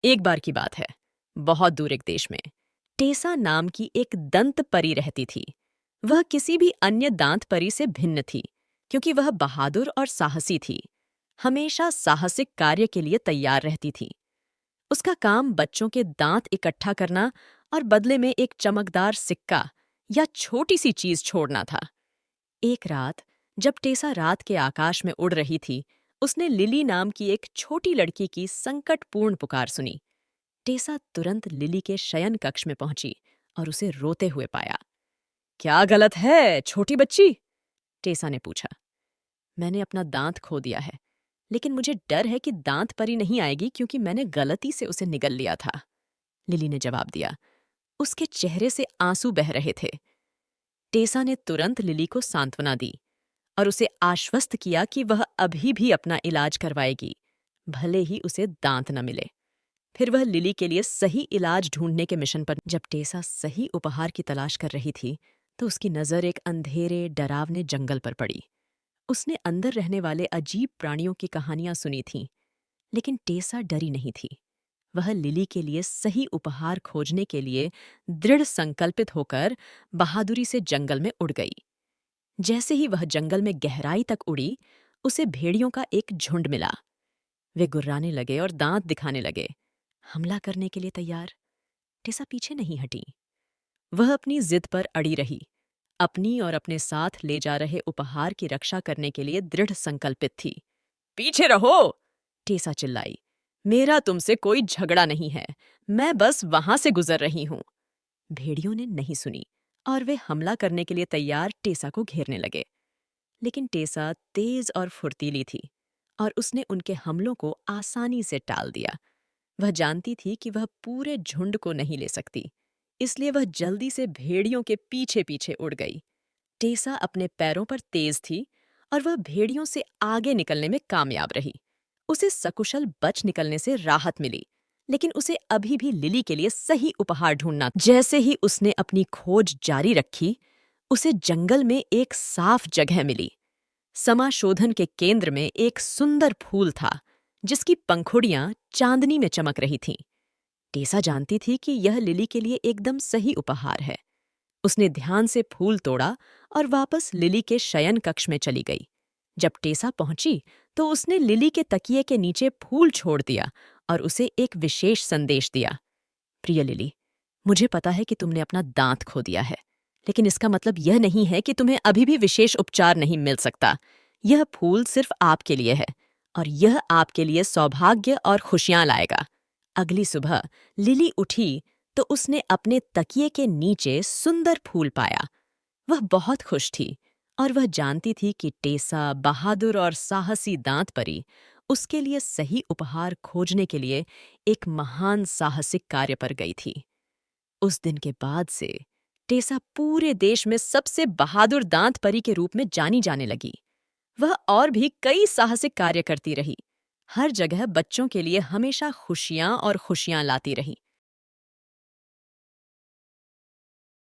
एक बार की बात है, बहुत दूर एक देश में टेसा नाम की एक दंत परी रहती थी। वह किसी भी अन्य दांत परी से भिन्न थी, क्योंकि वह बहादुर और साहसी थी। हमेशा साहसिक कार्य के लिए तैयार रहती थी। उसका काम बच्चों के दांत इकट्ठा करना और बदले में एक चमकदार सिक्का या छोटी सी चीज छोड़ना था। एक रात, जब टेसा रात के आकाश में उड़ रही थी, उसने लिली नाम की एक छोटी लड़की की संकटपूर्ण पुकार सुनी। टेसा तुरंत लिली के शयन कक्ष में पहुंची और उसे रोते हुए पाया। क्या गलत है, छोटी बच्ची? टेसा ने पूछा। मैंने अपना दांत खो दिया है, लेकिन मुझे डर है कि दांत परी नहीं आएगी क्योंकि मैंने गलती से उसे निगल लिया था, लिली ने जवाब दिया। उसके चेहरे से आंसू बह रहे थे। टेसा ने तुरंत लिली को सांत्वना दी और उसे आश्वस्त किया कि वह अभी भी अपना इलाज करवाएगी, भले ही उसे दांत न मिले। फिर वह लिली के लिए सही इलाज ढूंढने के मिशन पर। जब टेसा सही उपहार की तलाश कर रही थी, तो उसकी नजर एक अंधेरे, डरावने जंगल पर पड़ी। उसने अंदर रहने वाले अजीब प्राणियों की कहानियां सुनी थीं, लेकिन टेसा डरी नहीं थी। वह लिली के लिए सही उपहार खोजने के लिए दृढ़ संकल्पित होकर बहादुरी से जंगल में उड़ गई। जैसे ही वह जंगल में गहराई तक उड़ी, उसे भेड़ियों का एक झुंड मिला। वे गुर्राने लगे और दांत दिखाने लगे, हमला करने के लिए तैयार। टेसा पीछे नहीं हटी। वह अपनी जिद पर अड़ी रही, अपनी और अपने साथ ले जा रहे उपहार की रक्षा करने के लिए दृढ़ संकल्पित थी। पीछे रहो! टेसा चिल्लाई। मेरा तुमसे कोई झगड़ा नहीं है, मैं बस वहां से गुजर रही हूं। भेड़ियों ने नहीं सुनी और वे हमला करने के लिए तैयार टेसा को घेरने लगे। लेकिन टेसा तेज और फुर्तीली थी और उसने उनके हमलों को आसानी से टाल दिया। वह जानती थी कि वह पूरे झुंड को नहीं ले सकती, इसलिए वह जल्दी से भेड़ियों के पीछे पीछे उड़ गई। टेसा अपने पैरों पर तेज थी और वह भेड़ियों से आगे निकलने में कामयाब रही। उसे सकुशल बच निकलने से राहत मिली, लेकिन उसे अभी भी लिली के लिए सही उपहार ढूंढना था। जैसे ही उसने अपनी खोज जारी रखी, उसे जंगल में एक साफ जगह मिली। समाशोधन के केंद्र में एक सुंदर फूल था, जिसकी पंखुड़ियां चांदनी में चमक रही थीं। टेसा जानती थी कि यह लिली के लिए एकदम सही उपहार है। उसने ध्यान से फूल तोड़ा और वापस लिली के शयन कक्ष में चली गई। जब टेसा पहुंची, तो उसने लिली के तकिए के नीचे फूल छोड़ दिया और उसे एक विशेष संदेश दिया। प्रिय लिली, मुझे पता है कि तुमने अपना दांत खो दिया है, लेकिन इसका मतलब यह नहीं है कि तुम्हें अभी भी विशेष उपचार नहीं मिल सकता। यह फूल सिर्फ आपके लिए है और यह आपके लिए सौभाग्य और खुशियां लाएगा। अगली सुबह लिली उठी तो उसने अपने तकिए के नीचे सुंदर फूल पाया। वह बहुत खुश थी और वह जानती थी कि टेसा, बहादुर और साहसी दांत परी, उसके लिए सही उपहार खोजने के लिए एक महान साहसिक कार्य पर गई थी। उस दिन के बाद से टेसा पूरे देश में सबसे बहादुर दांत परी के रूप में जानी जाने लगी। वह और भी कई साहसिक कार्य करती रही, हर जगह बच्चों के लिए हमेशा खुशियां और खुशियां लाती रही।